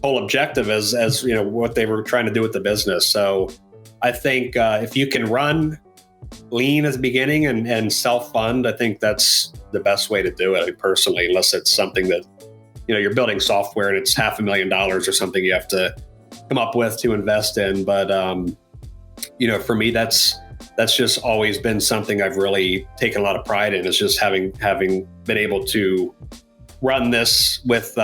whole objective as what they were trying to do with the business. So I think if you can run lean at the beginning and self-fund, I think that's the best way to do it, personally, unless it's something that, you're building software and it's $500,000 or something you have to come up with to invest in. But, for me, that's just always been something I've really taken a lot of pride in, is just having been able to run this with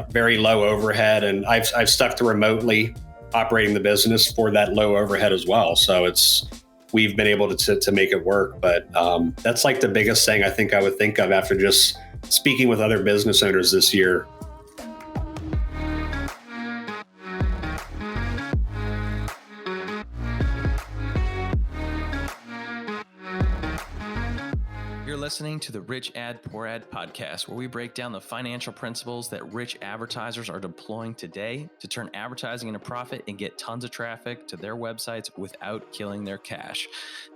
very low overhead. And I've stuck to remotely operating the business for that low overhead as well. So we've been able to make it work. But that's like the biggest thing I think I would think of after just speaking with other business owners this year. Listening to the Rich Ad Poor Ad podcast, where we break down the financial principles that rich advertisers are deploying today to turn advertising into profit and get tons of traffic to their websites without killing their cash.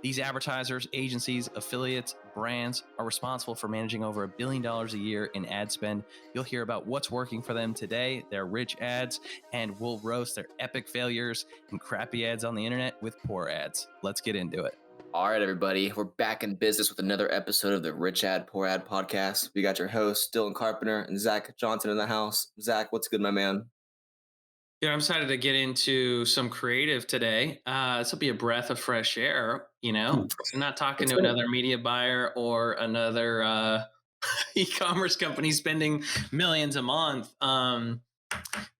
These advertisers, agencies, affiliates, brands are responsible for managing over $1 billion a year in ad spend. You'll hear about what's working for them today, their rich ads, and we'll roast their epic failures and crappy ads on the internet with poor ads. Let's get into it. All right, everybody, we're back in business with another episode of the Rich Ad Poor Ad podcast. We got your hosts, Dylan Carpenter and Zach Johnson in the house. Zach, what's good, my man? Yeah, I'm excited to get into some creative today. This will be a breath of fresh air. I'm not talking to another media buyer or another e-commerce company spending millions a month.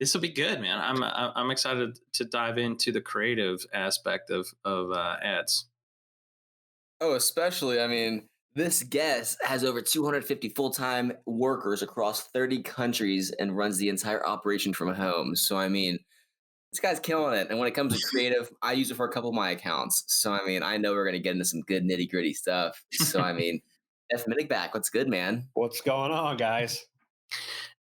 This will be good, man. I'm excited to dive into the creative aspect of ads. Oh, especially, this guest has over 250 full-time workers across 30 countries and runs the entire operation from home. So, this guy's killing it. And when it comes to creative, I use it for a couple of my accounts. So, I know we're going to get into some good nitty-gritty stuff. So, F. Minnick, what's good, man? What's going on, guys?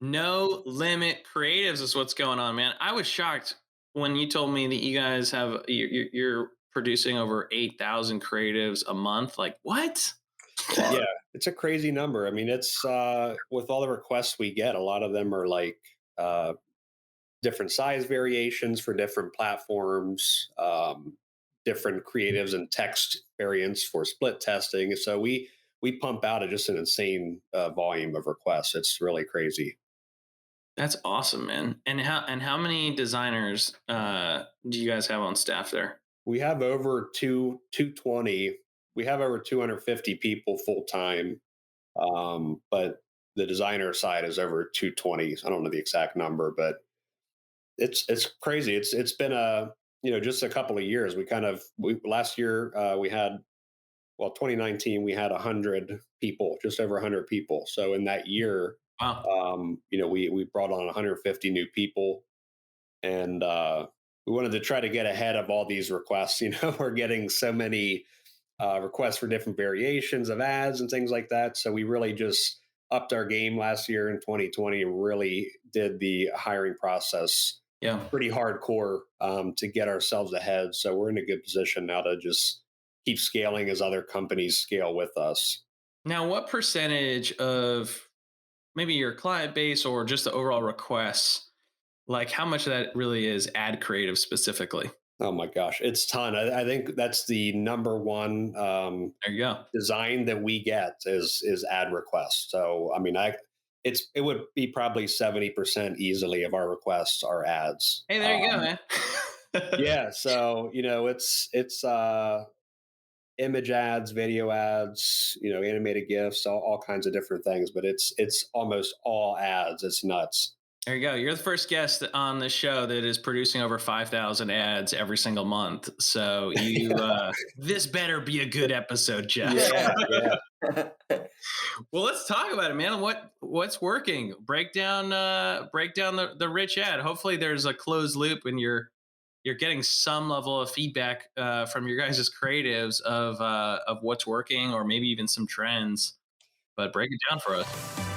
No Limit Creatives is what's going on, man. I was shocked when you told me that you guys have, you're producing over 8,000 creatives a month. Like, what? Yeah, it's a crazy number. It's with all the requests we get, a lot of them are like different size variations for different platforms, different creatives and text variants for split testing. So we pump out just an insane volume of requests. It's really crazy. That's awesome, man. And how many designers do you guys have on staff there? We have over 220. We have over 250 people full time, but the designer side is over 220. I don't know the exact number, but it's crazy. It's been just a couple of years. Last year we had 2019 we had 100 people, just over 100 people. So in that year, wow. We brought on 150 new people, and we wanted to try to get ahead of all these requests. We're getting so many requests for different variations of ads and things like that. So we really just upped our game last year in 2020 and really did the hiring process pretty hardcore to get ourselves ahead. So we're in a good position now to just keep scaling as other companies scale with us. Now, what percentage of maybe your client base or just the overall requests, like how much of that really is ad creative specifically? Oh my gosh, it's a ton. I think that's the number one there you go. design that we get is ad requests. So it would be probably 70% easily of our requests are ads. Hey, there you go, man. Yeah, so it's image ads, video ads, animated GIFs, all kinds of different things, but it's almost all ads. It's nuts. There you go. You're the first guest on the show that is producing over 5,000 ads every single month. So this better be a good episode, Jeff. Yeah. Well, let's talk about it, man. What's working? Break down the rich ad. Hopefully there's a closed loop and you're getting some level of feedback from your guys' creatives of what's working or maybe even some trends. But break it down for us.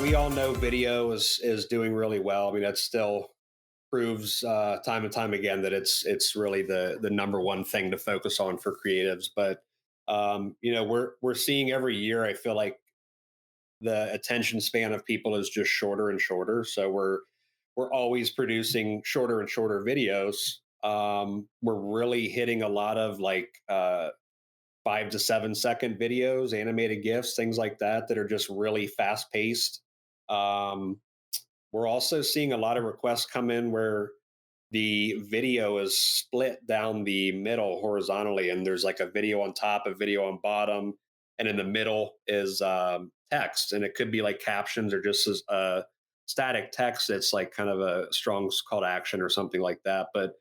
We all know video is doing really well. That still proves time and time again that it's really the number one thing to focus on for creatives. But we're seeing every year, I feel like the attention span of people is just shorter and shorter. So we're always producing shorter and shorter videos. We're really hitting a lot of like 5 to 7 second videos, animated GIFs, things like that are just really fast paced. Um, we're also seeing a lot of requests come in where the video is split down the middle horizontally, and there's like a video on top, a video on bottom, and in the middle is text, and it could be like captions or just static text that's like kind of a strong call to action or something like that. But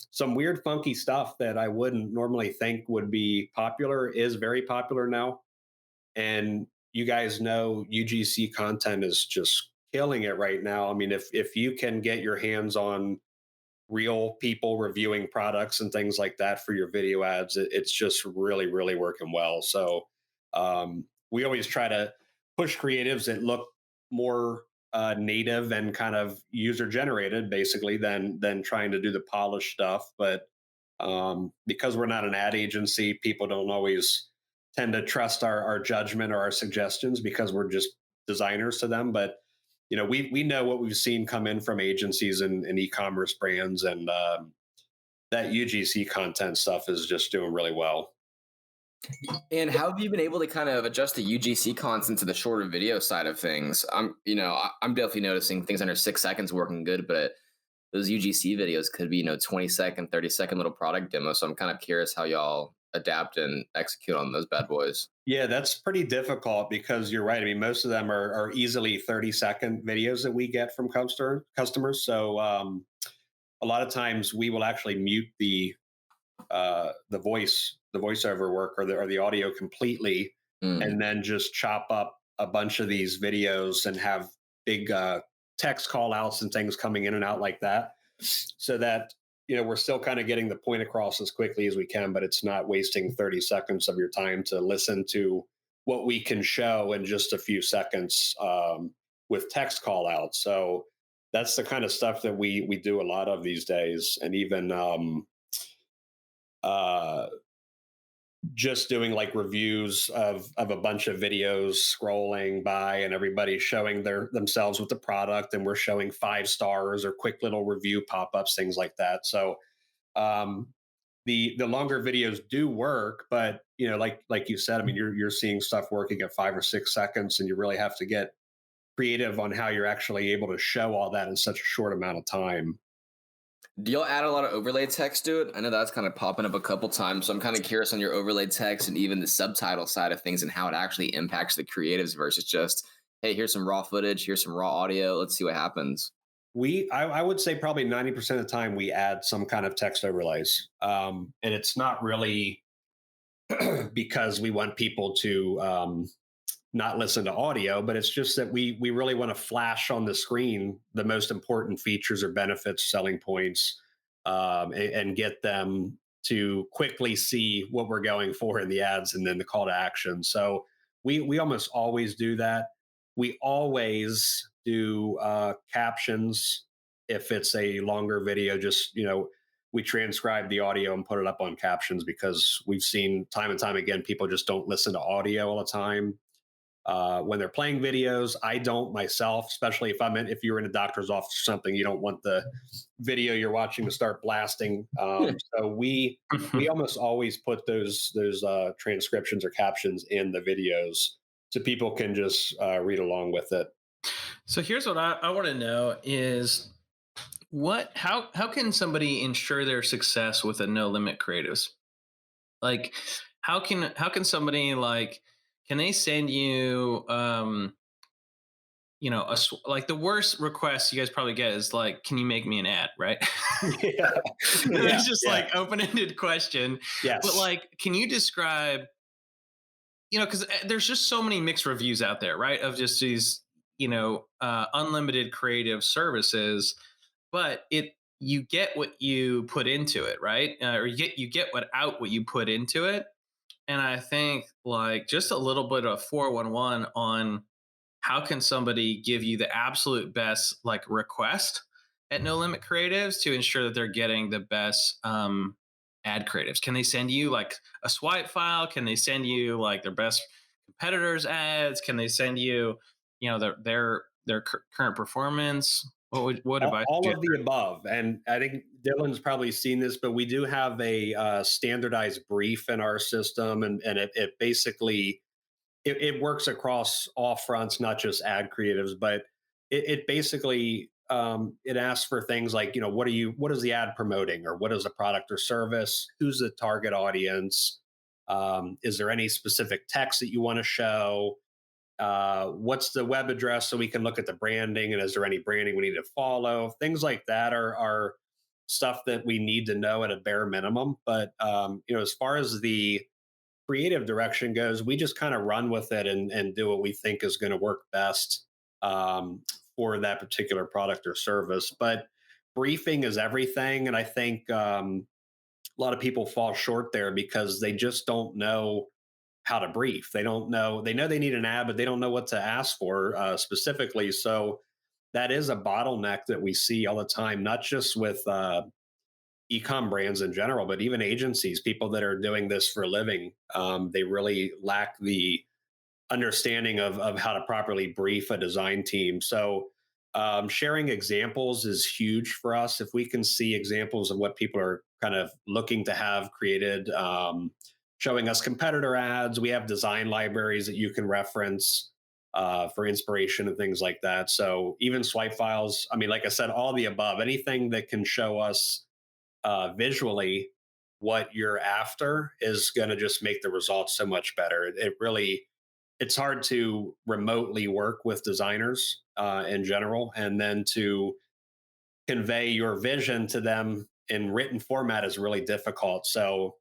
some weird, funky stuff that I wouldn't normally think would be popular is very popular now. And you guys know UGC content is just killing it right now. I mean, if you can get your hands on real people reviewing products and things like that for your video ads, it's just really, really working well. So we always try to push creatives that look more native and kind of user generated, basically, than trying to do the polished stuff. But because we're not an ad agency, people don't always tend to trust our judgment or our suggestions because we're just designers to them. But we know what we've seen come in from agencies and e-commerce brands, and that UGC content stuff is just doing really well. And how have you been able to kind of adjust the UGC content to the shorter video side of things? I'm definitely noticing things under 6 seconds working good, but those UGC videos could be 20-second, 30-second little product demos. So I'm kind of curious how y'all adapt and execute on those bad boys. Yeah, that's pretty difficult because you're right. I mean, most of them are easily 30-second videos that we get from customers. So a lot of times we will actually mute the voiceover work or the audio completely, and then just chop up a bunch of these videos and have big text call outs and things coming in and out like that, so that we're still kind of getting the point across as quickly as we can, but it's not wasting 30 seconds of your time to listen to what we can show in just a few seconds with text call out. So that's the kind of stuff that we do a lot of these days. And even just doing like reviews of a bunch of videos scrolling by and everybody showing themselves with the product, and we're showing 5 stars or quick little review pop-ups, things like that. So the longer videos do work, but like you said, I mean, you're seeing stuff working at 5 or 6 seconds, and you really have to get creative on how you're actually able to show all that in such a short amount of time. Do y'all add a lot of overlay text to it? I know that's kind of popping up a couple times. So I'm kind of curious on your overlay text and even the subtitle side of things and how it actually impacts the creatives versus just, hey, here's some raw footage, here's some raw audio, let's see what happens. I would say probably 90% of the time we add some kind of text overlays. And it's not really because we want people to not listen to audio, but it's just that we really want to flash on the screen the most important features or benefits, selling points, and get them to quickly see what we're going for in the ads and then the call to action. So we almost always do that. We always do captions if it's a longer video. Just we transcribe the audio and put it up on captions because we've seen time and time again people just don't listen to audio all the time. When they're playing videos, I don't myself, especially if you're in a doctor's office or something, you don't want the video you're watching to start blasting. So we almost always put those transcriptions or captions in the videos so people can just read along with it. So here's what I want to know is how can somebody ensure their success with a No Limit Creatives? Like how can somebody can they send you, like the worst request you guys probably get is like, can you make me an ad? Right. Yeah. It's just like open-ended question. Yes. But can you describe, cause there's just so many mixed reviews out there, right? Of just these, unlimited creative services, but you get what you put into it, right? Or you get what you put into it. And I think just a little bit of 411 on how can somebody give you the absolute best request at No Limit Creatives to ensure that they're getting the best ad creatives. Can they send you a swipe file? Can they send you their best competitors' ads? Can they send you, their current performance? What advice would All you of the above. And I think Dylan's probably seen this, but we do have a standardized brief in our system, and it basically it works across all fronts, not just ad creatives, but it basically it asks for things like, what is the ad promoting, or what is the product or service, who's the target audience, is there any specific text that you want to show, what's the web address so we can look at the branding, and is there any branding we need to follow, things like that are stuff that we need to know at a bare minimum. But as far as the creative direction goes, we just kind of run with it and do what we think is going to work best um, for that particular product or service. But briefing is everything. And I think a lot of people fall short there because they just don't know how to brief. They don't know, they know they need an ad, but they don't know what to ask for specifically. So that is a bottleneck that we see all the time, not just with e-com brands in general, but even agencies, people that are doing this for a living. They really lack the understanding of how to properly brief a design team. So sharing examples is huge for us. If we can see examples of what people are kind of looking to have created, showing us competitor ads, we have design libraries that you can reference for inspiration and things like that. So even swipe files, I mean, like I said, all the above, anything that can show us visually what you're after is going to just make the results so much better. It really, it's hard to remotely work with designers in general, and then to convey your vision to them in written format is really difficult. So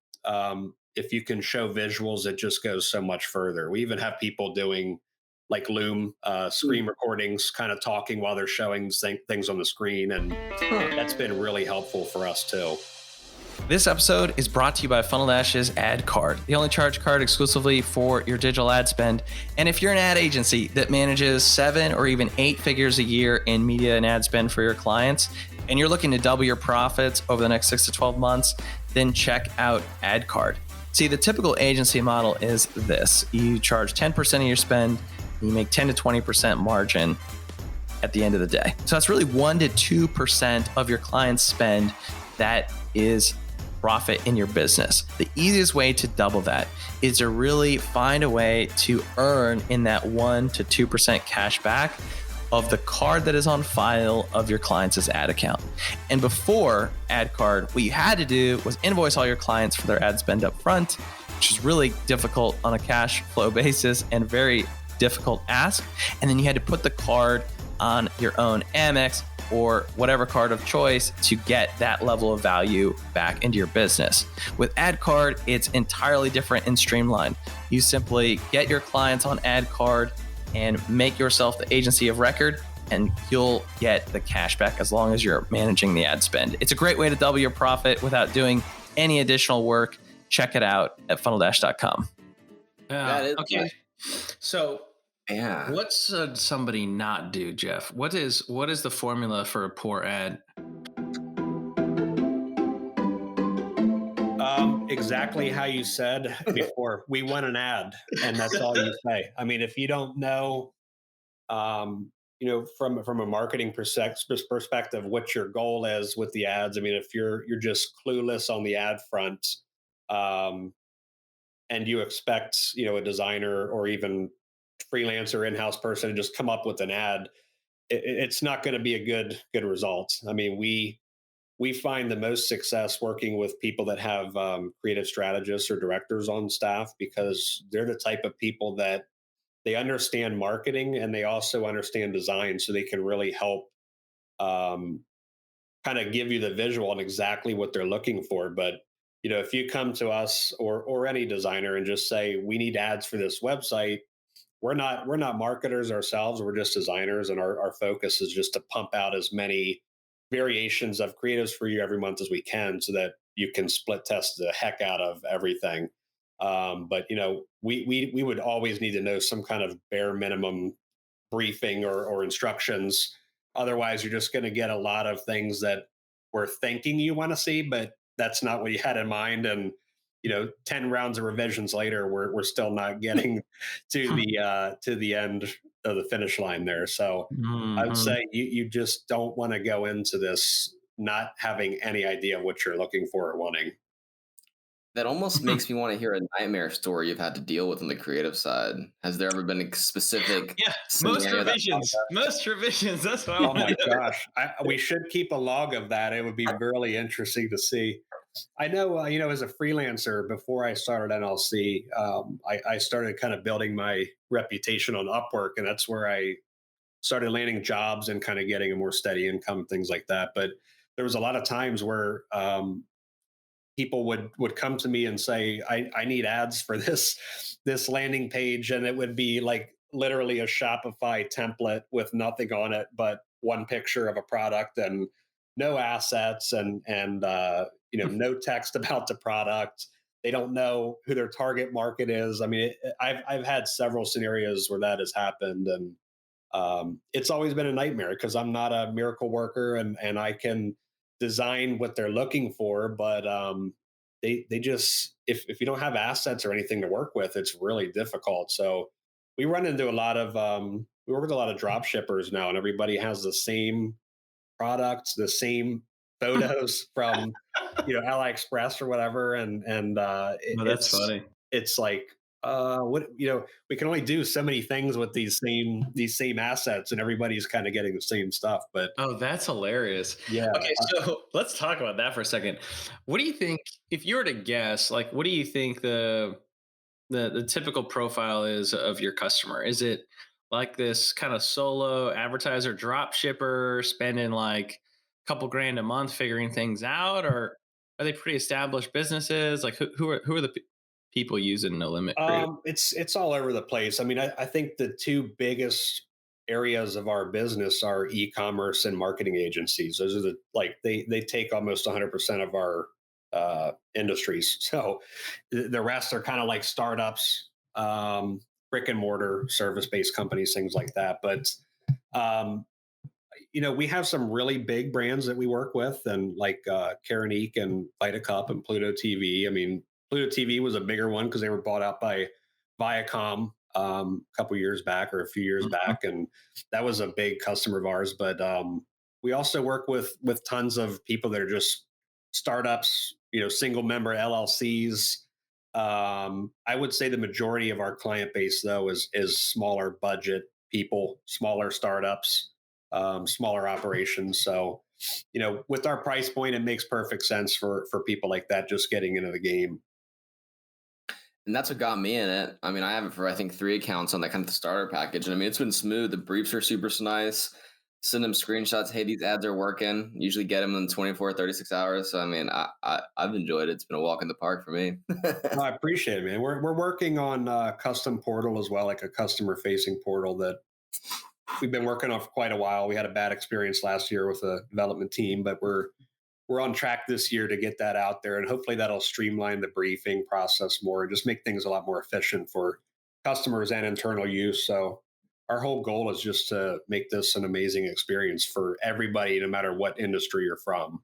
if you can show visuals, it just goes so much further. We even have people doing like Loom screen recordings, kind of talking while they're showing things on the screen, and that's been really helpful for us too. This episode is brought to you by Funnel Dash's Ad Card, the only charge card exclusively for your digital ad spend. And if you're an ad agency that manages 7 or even 8 figures a year in media and ad spend for your clients, and you're looking to double your profits over the next 6 to 12 months, then check out Ad Card. See, the typical agency model is this. You charge 10% of your spend, you make 10 to 20% margin at the end of the day. So that's really 1 to 2% of your client's spend that is profit in your business. The easiest way to double that is to really find a way to earn in that 1 to 2% cash back of the card that is on file of your client's ad account. And before Ad Card, what you had to do was invoice all your clients for their ad spend up front, which is really difficult on a cash flow basis and very difficult ask. And then you had to put the card on your own Amex or whatever card of choice to get that level of value back into your business. With Ad Card, it's entirely different and streamlined. You simply get your clients on Ad Card and make yourself the agency of record, and you'll get the cash back as long as you're managing the ad spend. It's a great way to double your profit without doing any additional work. Check it out at funneldash.com. Okay. So yeah, what's somebody not do, Jeff? What is the formula for a poor ad? Exactly how you said before. We want an ad, and that's all you say. I mean, if you don't know, from a marketing perspective, what your goal is with the ads. I mean, if you're just clueless on the ad front, um, and you expect a designer or even freelancer in-house person to just come up with an ad, it's not going to be a good result. I mean, we find the most success working with people that have creative strategists or directors on staff, because they're the type of people that they understand marketing and they also understand design, so they can really help um, kind of give you the visual on exactly what they're looking for. But if you come to us or any designer and just say, we need ads for this website, we're not marketers ourselves. We're just designers, and our focus is just to pump out as many variations of creatives for you every month as we can, so that you can split test the heck out of everything. But we would always need to know some kind of bare minimum briefing or instructions. Otherwise, you're just going to get a lot of things that we're thinking you want to see, but that's not what you had in mind. And 10 rounds of revisions later, we're still not getting to the end of the finish line there. So I would Mhm. say you just don't want to go into this not having any idea what you're looking for or wanting. That almost makes me want to hear a nightmare story you've had to deal with on the creative side. Has there ever been a specific Yeah, scenario that popped up? most revisions. That's what I Oh want my to know. gosh, we should keep a log of that. It would be really interesting to see. I know, as a freelancer, before I started NLC, I started kind of building my reputation on Upwork, and that's where I started landing jobs and kind of getting a more steady income, things like that. But there was a lot of times where people would come to me and say, I need ads for this landing page, and it would be like literally a Shopify template with nothing on it but one picture of a product and no assets and no text about the product. They don't know who their target market is. I mean, I've had several scenarios where that has happened, and it's always been a nightmare because I'm not a miracle worker, and I can design what they're looking for, but they just, if you don't have assets or anything to work with, it's really difficult. So we run into a lot of we work with a lot of drop shippers now, and everybody has the same products, the same photos from AliExpress or whatever, and No, that's funny. it's like what we can only do so many things with these same assets, and everybody's kind of getting the same stuff. But Oh, that's hilarious. yeah, Okay, so let's talk about that for a second. What do you think, if you were to guess, like what do you think the typical profile is of your customer? Is it like this kind of solo advertiser drop shipper spending like a couple grand a month figuring things out, or are they pretty established businesses? Like who are the people using No Limit Creative? it's all over the place. I mean, I think the two biggest areas of our business are e-commerce and marketing agencies. Those are they take almost 100% of our industries. So the rest are kind of like startups, brick and mortar service based companies, things like that. But um, we have some really big brands that we work with, and like Karanique and Vita Cup and Pluto TV. I mean, Pluto TV was a bigger one because they were bought out by Viacom a couple years back or a few years Mhm. back, and that was a big customer of ours. But we also work with tons of people that are just startups, single member LLCs. I would say the majority of our client base, though, is smaller budget people, smaller startups, smaller operations. So, with our price point, it makes perfect sense for people like that just getting into the game. And that's what got me in it. I mean, I have it for I think 3 accounts on that kind of starter package. And I mean, it's been smooth. The briefs are super nice. Send them screenshots. Hey, these ads are working. Usually get them in 24, 36 hours. So I mean, I've enjoyed it. It's been a walk in the park for me. No, I appreciate it, man. We're working on a custom portal as well, like a customer facing portal that we've been working on for quite a while. We had a bad experience last year with the development team, but we're on track this year to get that out there, and hopefully that'll streamline the briefing process more and just make things a lot more efficient for customers and internal use. So our whole goal is just to make this an amazing experience for everybody, no matter what industry you're from.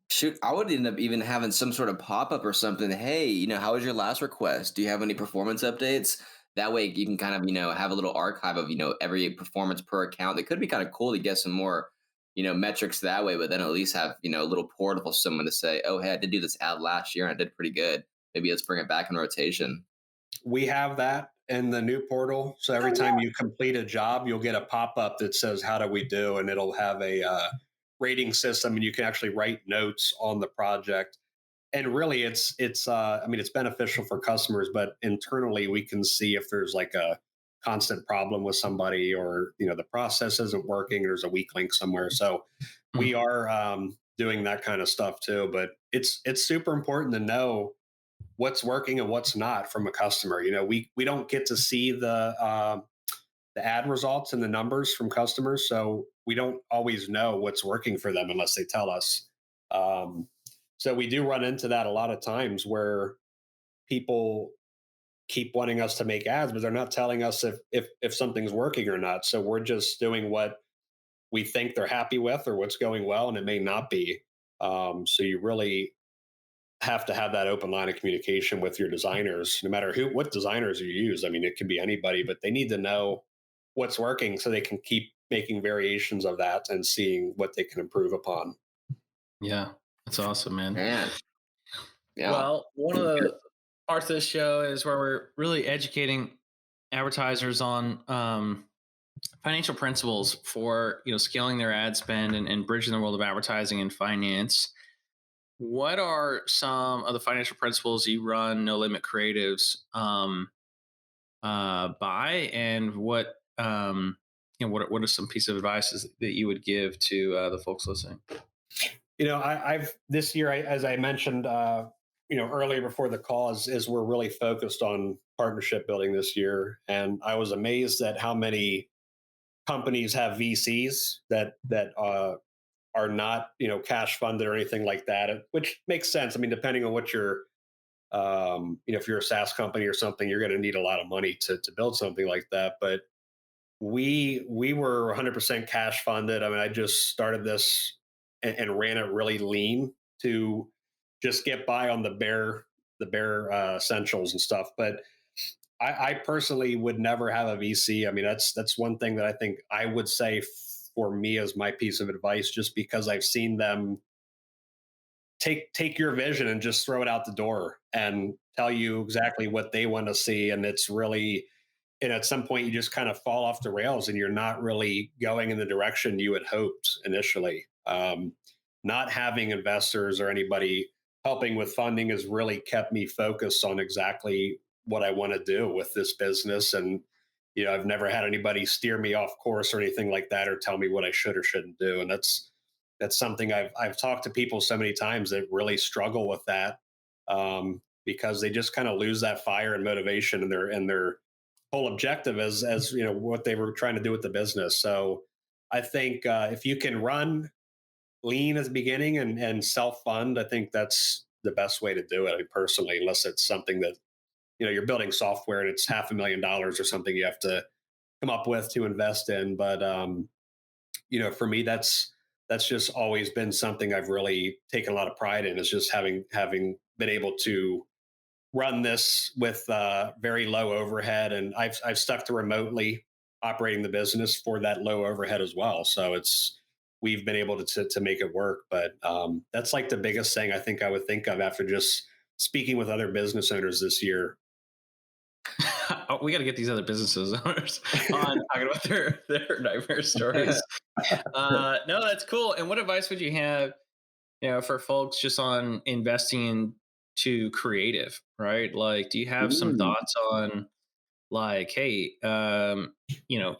Shoot, I would end up even having some sort of pop up or something. Hey, how was your last request? Do you have any performance updates? That way you can kind of, have a little archive of, every performance per account. That could be kind of cool to get some more, metrics that way, but then at least have, a little portal for someone to say, oh, hey, I did do this ad last year and I did pretty good. Maybe let's bring it back in rotation. We have that in the new portal. So every time you complete a job, you'll get a pop up that says, "How do we do?" And it'll have a rating system, and you can actually write notes on the project. And really, I mean, it's beneficial for customers, but internally, we can see if there's like a constant problem with somebody, or the process isn't working, or there's a weak link somewhere. So we Mhm. are doing that kind of stuff too. But it's super important to know what's working and what's not from a customer. We don't get to see the ad results and the numbers from customers, so we don't always know what's working for them unless they tell us. Um, so we do run into that a lot of times where people keep wanting us to make ads, but they're not telling us if something's working or not. So we're just doing what we think they're happy with or what's going well, and it may not be. So you really have to have that open line of communication with your designers, no matter what designers you use. I mean, it could be anybody, but they need to know what's working so they can keep making variations of that and seeing what they can improve upon. Yeah, that's awesome, man. Man, yeah. Well, one of the parts of the show is where we're really educating advertisers on financial principles for scaling their ad spend and bridging the world of advertising and finance. What are some of the financial principles you run No Limit Creatives by, and what are some piece of advice that you would give to the folks listening? I've this year, as I mentioned, earlier before the call, is we're really focused on partnership building this year, and I was amazed at how many companies have VCs that are not cash funded or anything like that, which makes sense. I mean, depending on what you're if you're a SaaS company or something, you're going to need a lot of money to build something like that. But we were 100% cash funded. I mean, I just started this and ran it really lean to just get by on the bare essentials and stuff. But I personally would never have a VC. I mean, that's one thing that I think I would say for me as my piece of advice, just because I've seen them take your vision and just throw it out the door and tell you exactly what they want to see, and it's really, and at some point you just kind of fall off the rails and you're not really going in the direction you had hoped initially. Not having investors or anybody helping with funding has really kept me focused on exactly what I want to do with this business. And I've never had anybody steer me off course or anything like that, or tell me what I should or shouldn't do. And that's something I've talked to people so many times that really struggle with that, because they just kind of lose that fire and motivation, and their whole objective as what they were trying to do with the business. So I think if you can run lean at the beginning and self fund, I think that's the best way to do it. I mean, personally, unless it's something that you're building software and it's $500,000 or something you have to come up with to invest in. But for me, that's just always been something I've really taken a lot of pride in, is just having been able to run this with very low overhead, and I've stuck to remotely operating the business for that low overhead as well. So we've been able to make it work. But that's like the biggest thing I think I would think of after just speaking with other business owners this year. We got to get these other businesses owners on talking about their nightmare stories. No, that's cool. And what advice would you have, for folks just on investing into creative, right? Like, do you have some thoughts on, like, hey,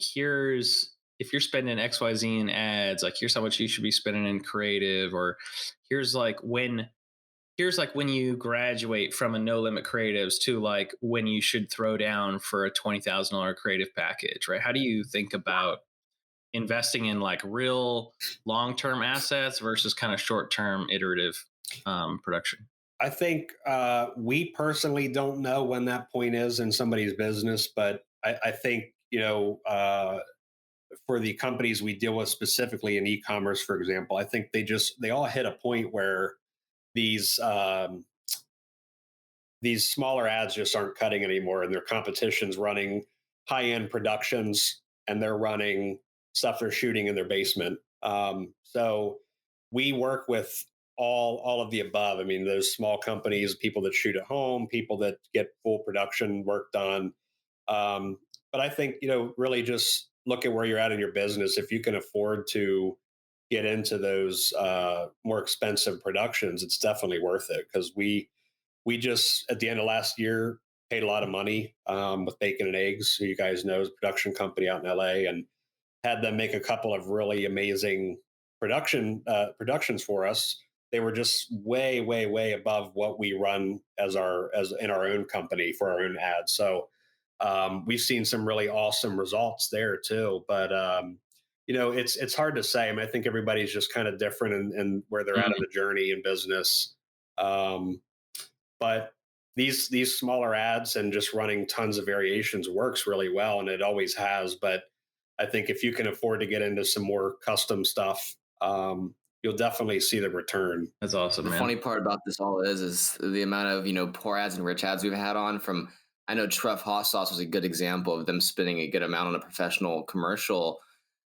here's, if you're spending XYZ in ads, like, here's how much you should be spending in creative, or here's like when you graduate from a No Limit Creatives to like when you should throw down for a $20,000 creative package, right? How do you think about investing in like real long-term assets versus kind of short-term iterative production? I think we personally don't know when that point is in somebody's business, but I think for the companies we deal with specifically in e-commerce, for example, I think they all hit a point where these smaller ads just aren't cutting anymore, and their competition's running high-end productions, and they're running stuff they're shooting in their basement. So we work with all of the above. I mean, those small companies, people that shoot at home, people that get full production work done. But I think really just look at where you're at in your business. If you can afford to get into those more expensive productions, it's definitely worth it, because we just at the end of last year paid a lot of money with Bacon and Eggs, who you guys know is a production company out in LA, and had them make a couple of really amazing productions for us. They were just way, way, way above what we run as in our own company for our own ads. So we've seen some really awesome results there too. But it's hard to say. I mean, I think everybody's just kind of different in where they're at in the journey in business. But these smaller ads and just running tons of variations works really well, and it always has. But I think if you can afford to get into some more custom stuff, you'll definitely see the return. That's awesome, The man. funny part about this all is the amount of, poor ads and rich ads we've had on from, I know Treff Hot Sauce was a good example of them spending a good amount on a professional commercial,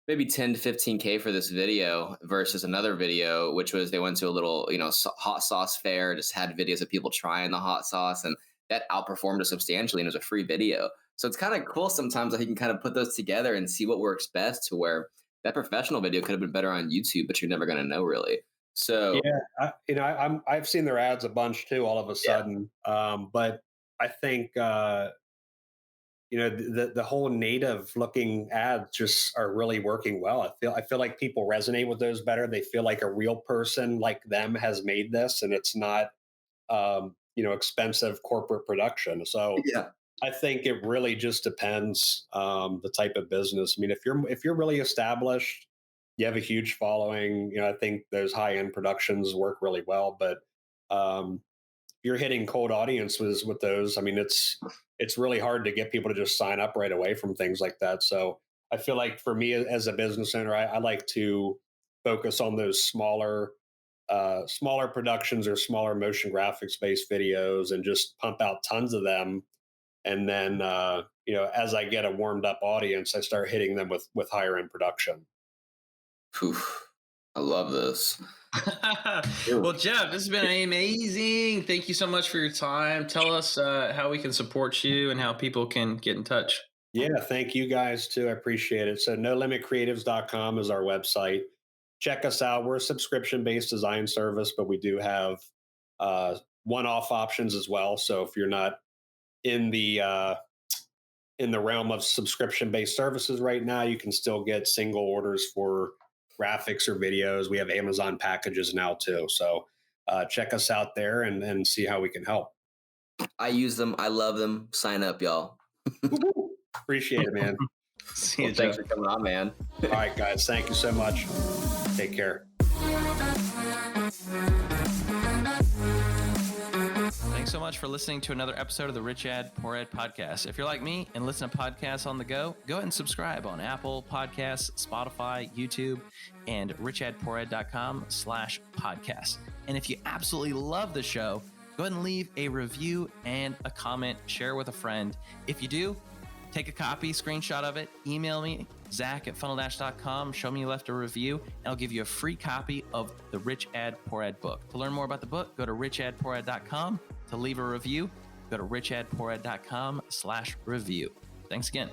maybe 10 to 15K for this video versus another video, which was they went to a little, hot sauce fair, just had videos of people trying the hot sauce, and that outperformed it substantially, and it was a free video. So it's kind of cool sometimes that you can kind of put those together and see what works best, to where that professional video could have been better on YouTube, but you're never going to know really. So Yeah, I've seen their ads a bunch too, all of a sudden. But I think the whole native looking ads just are really working well. I feel like people resonate with those better. They feel like a real person like them has made this, and it's not expensive corporate production. So yeah, I think it really just depends the type of business. I mean, if you're really established, you have a huge following. I think those high end productions work really well. But you're hitting cold audiences with those. I mean, it's really hard to get people to just sign up right away from things like that. So I feel like for me as a business owner, I like to focus on those smaller productions or smaller motion graphics based videos and just pump out tons of them. And then as I get a warmed up audience, I start hitting them with higher end production. Oof, I love this. Well, Jeff, this has been amazing. Thank you so much for your time. Tell us how we can support you and how people can get in touch. Yeah, thank you guys too. I appreciate it. So nolimitcreatives.com is our website. Check us out. We're a subscription-based design service, but we do have one-off options as well. So if you're not in the realm of subscription-based services right now, you can still get single orders for graphics or videos. We have Amazon packages now too. So check us out there and see how we can help. I use them. I love them. Sign up, y'all. Appreciate it, man. See you, Thanks Jeff. for coming on, man. All right, guys. Thank you so much. Take care. Thanks so much for listening to another episode of the Rich Ad Poor Ad podcast. If you're like me and listen to podcasts on the go ahead and subscribe on Apple Podcasts, Spotify, YouTube, and richadpoorad.com/podcast. And if you absolutely love the show, go ahead and leave a review and a comment, share with a friend. If you do, take a copy, screenshot of it, email me, Zach@funneldash.com, show me you left a review, and I'll give you a free copy of the Rich Ad Poor Ad book. To learn more about the book, go to richadpoorad.com. To leave a review, go to richadpoorad.com/review. Thanks again.